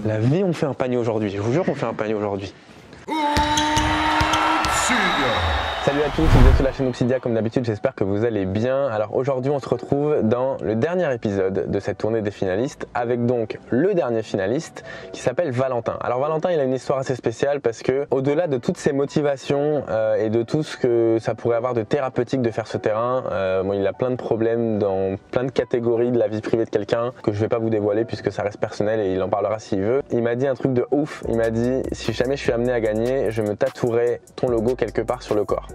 La vie, on fait un panier aujourd'hui. Je vous jure qu'on fait un panier aujourd'hui. Salut à tous, vous êtes sur la chaîne Obsidia comme d'habitude, j'espère que vous allez bien. Alors aujourd'hui on se retrouve dans le dernier épisode de cette tournée des finalistes avec donc le dernier finaliste qui s'appelle Valentin. Alors Valentin il a une histoire assez spéciale parce que au-delà de toutes ses motivations et de tout ce que ça pourrait avoir de thérapeutique de faire ce terrain, bon, il a plein de problèmes dans plein de catégories de la vie privée de quelqu'un que je vais pas vous dévoiler puisque ça reste personnel et il en parlera s'il veut. Il m'a dit un truc de ouf, il m'a dit si jamais je suis amené à gagner, je me tatouerai ton logo quelque part sur le corps.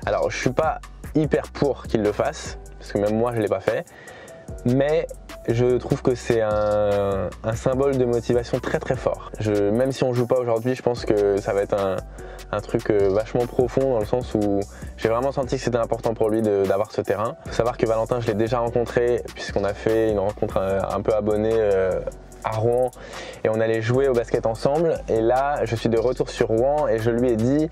Alors je suis pas hyper pour qu'il le fasse, parce que même moi je l'ai pas fait, mais je trouve que c'est un symbole de motivation très très fort. Même si on joue pas aujourd'hui, je pense que ça va être un truc vachement profond dans le sens où j'ai vraiment senti que c'était important pour lui d'avoir ce terrain. Il faut savoir que Valentin je l'ai déjà rencontré puisqu'on a fait une rencontre un peu abonnée à Rouen et on allait jouer au basket ensemble et là je suis de retour sur Rouen et je lui ai dit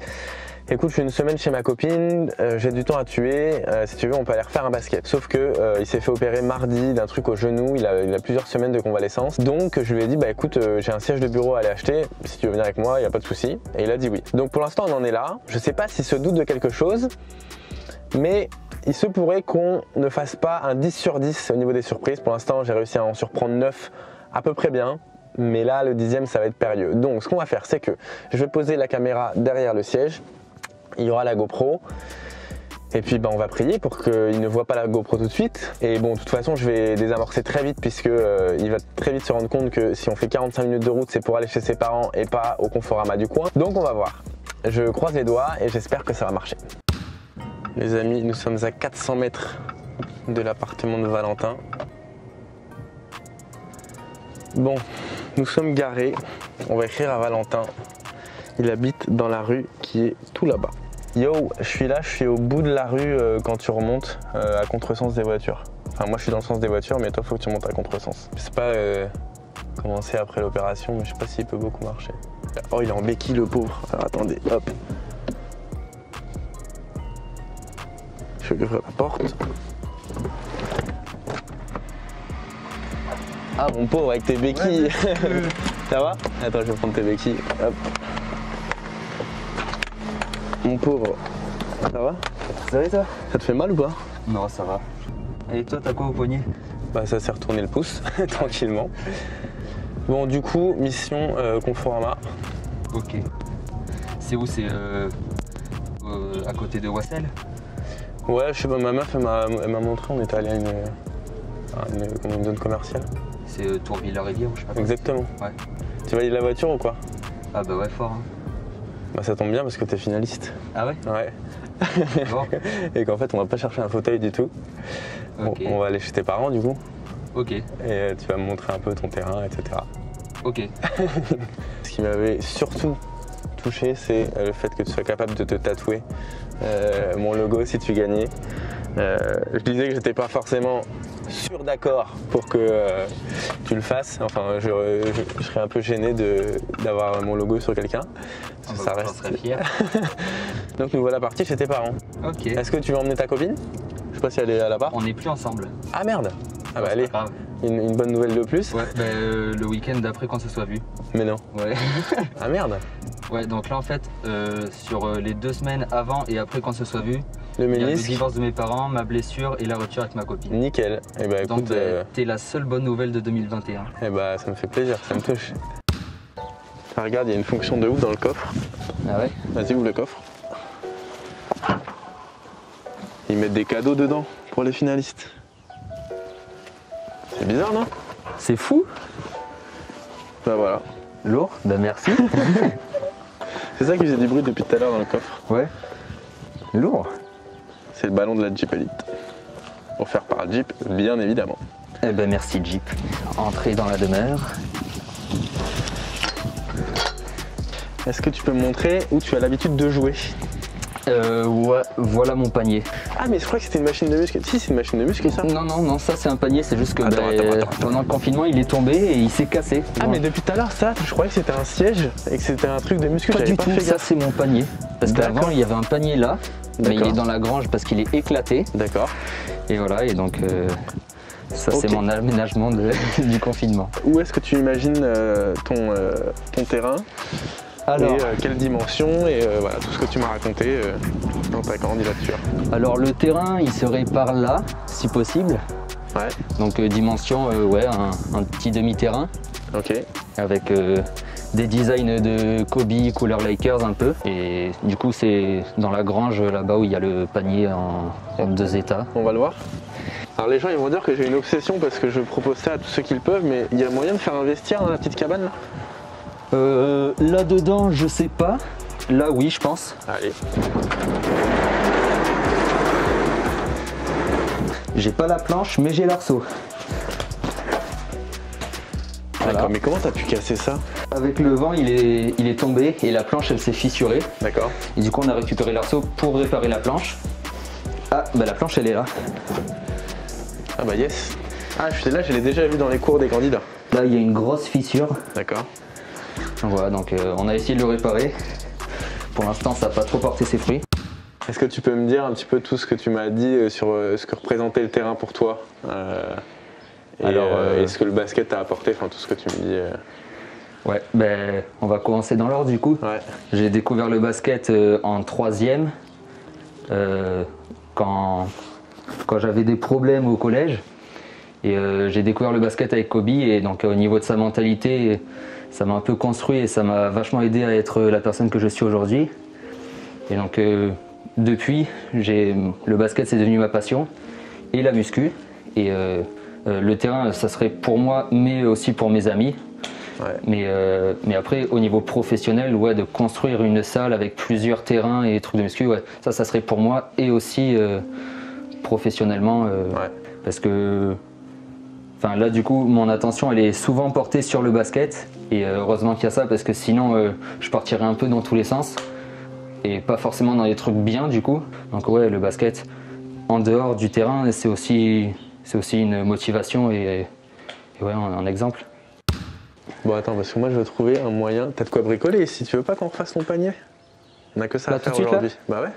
écoute, je suis une semaine chez ma copine, j'ai du temps à tuer, si tu veux on peut aller refaire un basket. Sauf que il s'est fait opérer mardi d'un truc au genou, il a plusieurs semaines de convalescence. Donc je lui ai dit bah écoute, j'ai un siège de bureau à aller acheter, si tu veux venir avec moi, il n'y a pas de souci. Et il a dit oui. Donc pour l'instant on en est là, je sais pas s'il se doute de quelque chose, mais il se pourrait qu'on ne fasse pas un 10 sur 10 au niveau des surprises. Pour l'instant j'ai réussi à en surprendre 9 à peu près bien. Mais là le 10e ça va être périlleux. Donc ce qu'on va faire c'est que je vais poser la caméra derrière le siège. Il y aura la GoPro et puis on va prier pour qu'il ne voit pas la GoPro tout de suite. Et bon, de toute façon, je vais désamorcer très vite puisque il va très vite se rendre compte que si on fait 45 minutes de route, c'est pour aller chez ses parents et pas au Conforama du coin. Donc on va voir. Je croise les doigts et j'espère que ça va marcher. Les amis, nous sommes à 400 mètres de l'appartement de Valentin. Bon, nous sommes garés. On va écrire à Valentin. Il habite dans la rue qui est tout là-bas. Yo, je suis là, je suis au bout de la rue quand tu remontes à contresens des voitures. Enfin moi je suis dans le sens des voitures mais toi faut que tu montes à contresens. Je sais pas comment c'est après l'opération mais je sais pas s'il peut beaucoup marcher. Oh il est en béquille le pauvre. Alors attendez, hop. Je vais ouvrir la porte. Ah mon pauvre avec tes béquilles. Ouais, ça va? Attends je vais prendre tes béquilles. Hop. Mon pauvre, ça va? Ça va toi? Ça te fait mal ou pas? Non, ça va. Et toi, t'as quoi au poignet? Bah ça s'est retourné le pouce, tranquillement. Bon du coup, mission Conforama. Ok. C'est où? C'est à côté de Wassel? Ouais, je sais pas, ma meuf elle m'a montré, on était allé à une zone commerciale. C'est Tour Villa-Rivière, je sais pas. Exactement. Ouais. Tu valides la voiture ou quoi? Ah bah ouais, fort hein. Bah ça tombe bien parce que t'es finaliste. Ah ouais? Ouais. Bon. Et qu'en fait on va pas chercher un fauteuil du tout. Okay. On va aller chez tes parents du coup. Ok. Et tu vas me montrer un peu ton terrain, etc. Ok. Ce qui m'avait surtout touché, c'est le fait que tu sois capable de te tatouer mon logo si tu gagnais. Je disais que j'étais pas forcément sûr d'accord pour que tu le fasses. Enfin, je serais un peu gêné d'avoir mon logo sur quelqu'un. Ça reste très fier. Donc nous voilà partis chez tes parents. Ok. Est-ce que tu veux emmener ta copine? Je sais pas si elle est à l'appart. On n'est plus ensemble. Ah merde. Ah bah ouais, allez, une bonne nouvelle de plus. Ouais, bah, le week-end d'après quand ça soit vu. Mais non. Ouais. Ah merde. Ouais, donc là en fait, sur les 2 semaines avant et après quand ça soit vu, le il y a le ménisque, divorce de mes parents, ma blessure et la rupture avec ma copine. Nickel. Et bah écoute, donc t'es la seule bonne nouvelle de 2021. Et bah ça me fait plaisir, ça me touche. Ah, regarde, il y a une fonction de ouf dans le coffre. Ah ouais? Vas-y, ouvre le coffre. Ils mettent des cadeaux dedans pour les finalistes. C'est bizarre, non? C'est fou. Bah voilà. Lourd, bah merci. C'est ça qui faisait du bruit depuis tout à l'heure dans le coffre. Ouais. Lourd. C'est le ballon de la Jeep Elite. Offert par Jeep, bien évidemment. Eh ben merci Jeep. Entrez dans la demeure. Est-ce que tu peux me montrer où tu as l'habitude de jouer? Ouais, voilà mon panier. Ah mais je crois que c'était une machine de muscle. Si, c'est une machine de muscle ça? Non, ça c'est un panier, c'est juste que attends. pendant le confinement il est tombé et il s'est cassé. Ah mais depuis tout à l'heure ça, je croyais que c'était un siège et que c'était un truc de muscle. Pas du tout, ça c'est mon panier. Parce qu'avant il y avait un panier là, mais il est dans la grange parce qu'il est éclaté. D'accord. Et voilà, et donc Ça, Ok. c'est mon aménagement du confinement. Où est-ce que tu imagines ton terrain? Alors, Et quelle dimension et voilà tout ce que tu m'as raconté dans ta candidature. alors le terrain, il serait par là, si possible. Ouais, Donc dimension, ouais, un petit demi-terrain ok. avec des designs de Kobe, couleur Lakers un peu. Et du coup, c'est dans la grange là-bas où il y a le panier en 2 états. On va le voir. Alors les gens ils vont dire que j'ai une obsession parce que je propose ça à tous ceux qui le peuvent, mais il y a moyen de faire un vestiaire dans la petite cabane là? Là-dedans, je sais pas. Là, oui, je pense. Allez. J'ai pas la planche, mais j'ai l'arceau. Voilà. D'accord, mais comment t'as pu casser ça? Avec le vent, il est tombé et la planche, elle s'est fissurée. D'accord. Et du coup, on a récupéré l'arceau pour réparer la planche. Ah, bah la planche, elle est là. Ah bah yes. Ah là je l'ai déjà vu dans les cours des candidats. Là, il y a une grosse fissure. D'accord. Voilà, donc on a essayé de le réparer. Pour l'instant, ça n'a pas trop porté ses fruits. Est-ce que tu peux me dire un petit peu tout ce que tu m'as dit sur ce que représentait le terrain pour toi et ce que le basket t'a apporté, enfin tout ce que tu me dis. Ouais, ben on va commencer dans l'ordre du coup. Ouais. J'ai découvert le basket en 3e quand j'avais des problèmes au collège. Et j'ai découvert le basket avec Kobe et donc au niveau de sa mentalité, ça m'a un peu construit et ça m'a vachement aidé à être la personne que je suis aujourd'hui. Et donc depuis, le basket c'est devenu ma passion et la muscu. Et le terrain, ça serait pour moi, mais aussi pour mes amis. Ouais. Mais après, au niveau professionnel, ouais, de construire une salle avec plusieurs terrains et trucs de muscu, ouais, ça serait pour moi et aussi professionnellement. Ouais. Parce que là, du coup, mon attention, elle est souvent portée sur le basket. Et heureusement qu'il y a ça, parce que sinon, je partirais un peu dans tous les sens. Et pas forcément dans des trucs bien, du coup. Donc ouais, le basket, en dehors du terrain, c'est aussi une motivation et ouais, un exemple. Bon attends, parce que moi je veux trouver un moyen. T'as de quoi bricoler si tu veux pas qu'on refasse ton panier? On a que ça Là, à tout faire de suite, aujourd'hui. Bah ouais.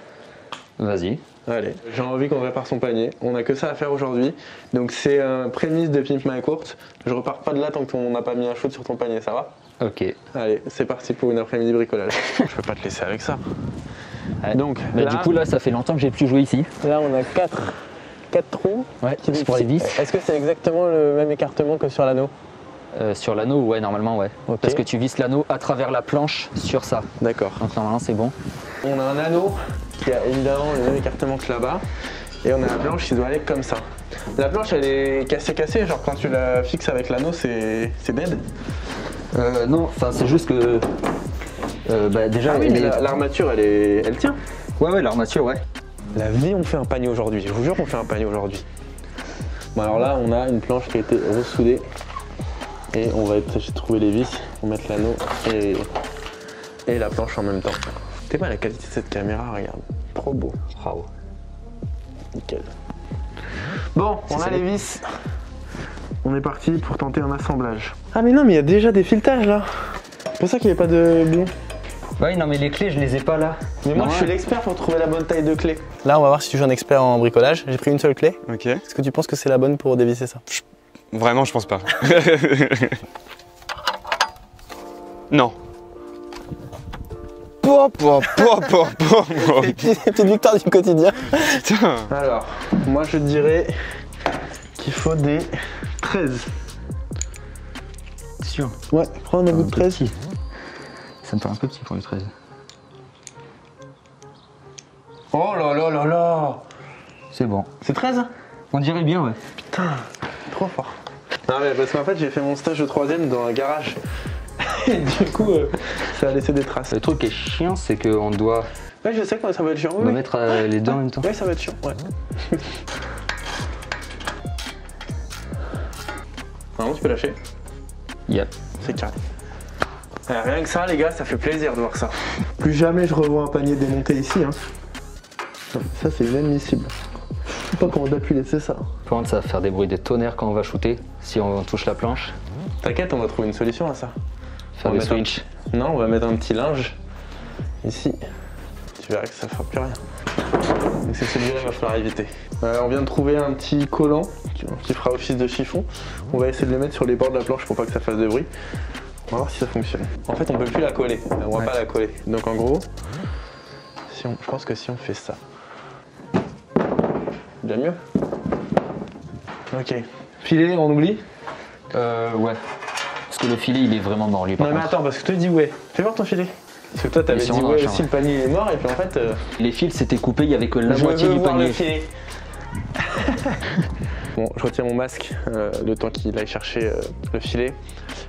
Vas-y. Allez, j'ai envie qu'on répare son panier. On a que ça à faire aujourd'hui. Donc c'est un prémisse de Pimp My Court. Je repars pas de là tant qu'on n'a pas mis un shoot sur ton panier, ça va? Ok. Allez, c'est parti pour une après-midi bricolage. Je peux pas te laisser avec ça. Ouais. Donc Bah, là, du coup, là, ça fait longtemps que j'ai plus joué ici. là on a 4 trous. Ouais, c'est pour les vis. Est-ce que c'est exactement le même écartement que sur l'anneau? Sur l'anneau, ouais, normalement, ouais. Ok. Parce que tu visses l'anneau à travers la planche sur ça. D'accord. Donc normalement, c'est bon. On a un anneau qui a évidemment le même écartement que là-bas. Et on a la planche qui doit aller comme ça. La planche elle est cassée, genre quand tu la fixes avec l'anneau c'est dead. Non, enfin, c'est juste que. Déjà, Ah oui, mais l'armature elle tient. Ouais, l'armature, ouais. La vie on fait un panier aujourd'hui, je vous jure qu'on fait un panier aujourd'hui. Bon alors là on a une planche qui a été ressoudée. Et on va essayer de trouver les vis pour mettre l'anneau et la planche en même temps. T'es pas la qualité de cette caméra, regarde. Trop beau. Wow. Nickel. Bon, on a les vis. On est parti pour tenter un assemblage. Ah mais non, mais il y a déjà des filetages là. C'est pour ça qu'il n'y a pas de bleu. Ouais, non, mais les clés, je les ai pas là. Mais moi, Non, je suis l'expert pour trouver la bonne taille de clé. Là, on va voir si tu joues un expert en bricolage. J'ai pris une seule clé. Ok. Est-ce que tu penses que c'est la bonne pour dévisser ça? Vraiment, je pense pas. Non. Petite victoire du quotidien. Putain. Alors, moi, je dirais qu'il faut des 13. Sûr. Ouais, prends un bout de 13. Petit. Ça me paraît un peu petit pour le 13. Oh là là là là. C'est bon. C'est 13? On dirait bien, ouais. Putain, trop fort. Non mais parce qu'en fait j'ai fait mon stage de 3ème dans un garage. Et du coup ça a laissé des traces. Le truc qui est chiant, c'est qu'on doit Ouais je sais que ça va être chiant. on va mettre les deux en même temps. Ouais ça va être chiant, ouais. Vraiment tu peux lâcher. Yep. C'est carré. Rien que ça les gars, ça fait plaisir de voir ça. Plus jamais je revois un panier démonté ici. Hein. Ça c'est inadmissible. Je sais pas comment on a pu laisser ça. Par contre, ça va faire des bruits de tonnerre quand on va shooter, si on touche la planche. T'inquiète, on va trouver une solution à ça. Faire On va des mettre switches. Non, on va mettre un petit linge ici. tu verras que ça fera plus rien. Donc c'est celui-là qu'il va falloir éviter. On vient de trouver un petit collant qui fera office de chiffon. On va essayer de le mettre sur les bords de la planche pour pas que ça fasse de bruit. On va voir si ça fonctionne. En fait on peut plus la coller, on va pas la coller. Donc en gros, je pense que si on fait ça, déjà mieux. Ok. Filet, on oublie? Ouais. Parce que le filet il est vraiment mort lui par Non mais contre. attends, parce que toi dis ouais. Fais voir ton filet. Parce que toi t'avais dit ouais aussi, le panier est mort et puis en fait... Les fils s'étaient coupés, il y avait que la moitié du voir panier. le filet. Bon, je retire mon masque le temps qu'il aille chercher le filet.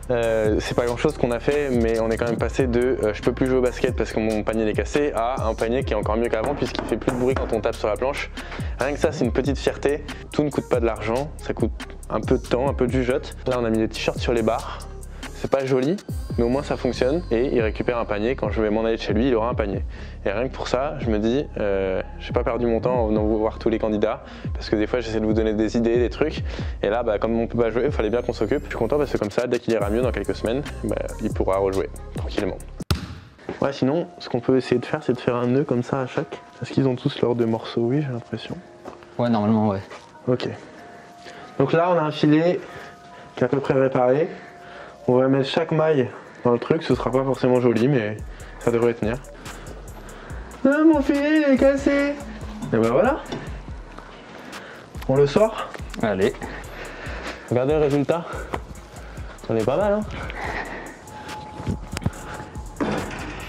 C'est pas grand chose qu'on a fait, mais on est quand même passé de je peux plus jouer au basket parce que mon panier est cassé à un panier qui est encore mieux qu'avant puisqu'il fait plus de bruit quand on tape sur la planche. Rien que ça, c'est une petite fierté. Tout ne coûte pas de l'argent, ça coûte un peu de temps, un peu de jugeote. Là, on a mis des t-shirts sur les barres. C'est pas joli, mais au moins ça fonctionne et il récupère un panier. Quand je vais m'en aller de chez lui, il aura un panier. Et rien que pour ça, je me dis, j'ai pas perdu mon temps en venant voir tous les candidats parce que des fois j'essaie de vous donner des idées, des trucs. Et là, comme on peut pas jouer, il fallait bien qu'on s'occupe. Je suis content parce que comme ça, dès qu'il ira mieux dans quelques semaines, il pourra rejouer tranquillement. Ouais, sinon, ce qu'on peut essayer de faire, c'est de faire un nœud comme ça à chaque. Parce qu'ils ont tous leurs deux morceaux, oui, j'ai l'impression. Ouais, normalement, ouais. Ok. Donc là, on a un filet qui est à peu près réparé. On va mettre chaque maille dans le truc, ce sera pas forcément joli, mais ça devrait tenir. Ah, mon filet il est cassé! Et ben voilà! On le sort? Allez. Regardez le résultat. On est pas mal, hein?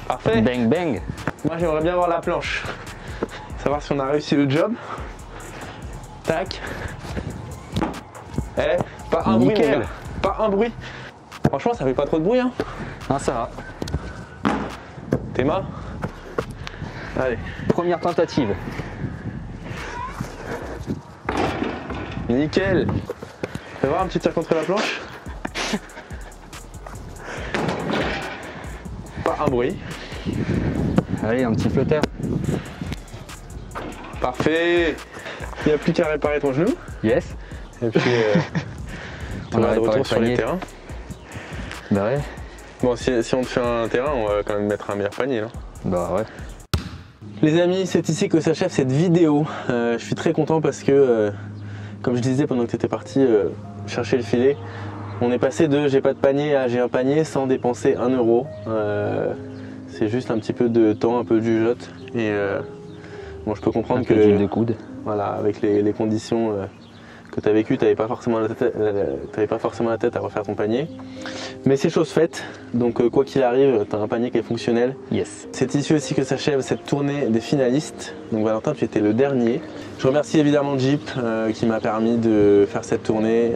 Parfait! Bang bang! Moi j'aimerais bien voir la planche. Savoir si on a réussi le job. Tac. Eh, pas un bruit, mon gars. Pas un bruit. Franchement, ça fait pas trop de bruit, hein. Non, ça va. Théma. Allez. Première tentative. Nickel. Fais voir un petit tir contre la planche. Pas un bruit. Allez, un petit flotteur. Parfait. Il n'y a plus qu'à réparer ton genou. Yes. Et puis, on va de retour sur les terrains. Bah ouais. Bon, si on te fait un terrain, on va quand même mettre un meilleur panier, non? Bah ouais. Les amis, c'est ici que s'achève cette vidéo. Je suis très content parce que, comme je disais pendant que tu étais parti chercher le filet, on est passé de j'ai pas de panier à j'ai un panier sans dépenser 1 euro. C'est juste un petit peu de temps, un peu de jugeote. Et bon, je peux comprendre que d'huile de coude. Voilà, avec les conditions que tu as vécues, tu n'avais pas forcément la tête à refaire ton panier. Mais c'est chose faite, donc quoi qu'il arrive, tu as un panier qui est fonctionnel. Yes. C'est ici aussi que s'achève cette tournée des finalistes. Donc Valentin, tu étais le dernier. Je remercie évidemment Jeep qui m'a permis de faire cette tournée.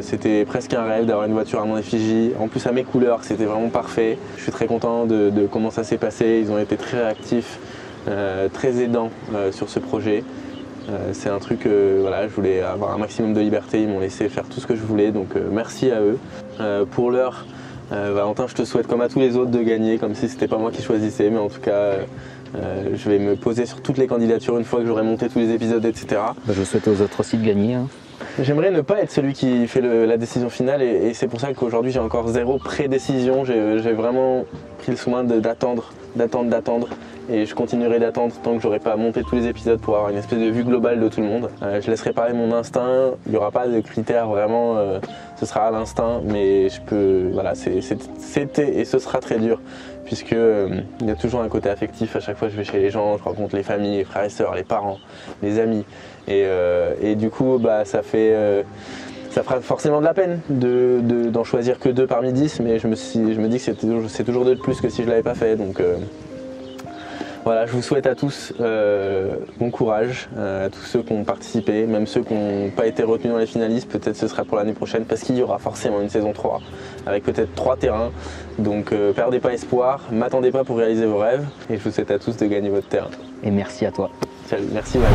C'était presque un rêve d'avoir une voiture à mon effigie. En plus à mes couleurs, c'était vraiment parfait. Je suis très content de comment ça s'est passé. Ils ont été très réactifs, très aidants sur ce projet. C'est un truc, voilà, je voulais avoir un maximum de liberté, ils m'ont laissé faire tout ce que je voulais, donc merci à eux. Pour l'heure, Valentin, je te souhaite comme à tous les autres de gagner, comme si c'était pas moi qui choisissais, mais en tout cas, je vais me poser sur toutes les candidatures une fois que j'aurai monté tous les épisodes, etc. Bah, je souhaite aux autres aussi de gagner. Hein. J'aimerais ne pas être celui qui fait la décision finale et c'est pour ça qu'aujourd'hui j'ai encore 0 pré-décision. J'ai vraiment pris le soin d'attendre et je continuerai d'attendre tant que j'aurai pas monté tous les épisodes pour avoir une espèce de vue globale de tout le monde. Je laisserai parler mon instinct, il n'y aura pas de critères vraiment, ce sera à l'instinct, mais je peux, voilà, c'était et ce sera très dur puisque il y a toujours un côté affectif. À chaque fois que je vais chez les gens, je rencontre les familles, les frères et sœurs, les parents, les amis et du coup ça fera forcément de la peine d'en choisir que 2 parmi 10, mais je me dis que c'est toujours 2 de plus que si je l'avais pas fait, donc voilà, je vous souhaite à tous bon courage, à tous ceux qui ont participé, même ceux qui n'ont pas été retenus dans les finalistes, peut-être ce sera pour l'année prochaine parce qu'il y aura forcément une saison 3 avec peut-être 3 terrains, donc perdez pas espoir, m'attendez pas pour réaliser vos rêves et je vous souhaite à tous de gagner votre terrain. Et merci à toi. Salut, merci Val.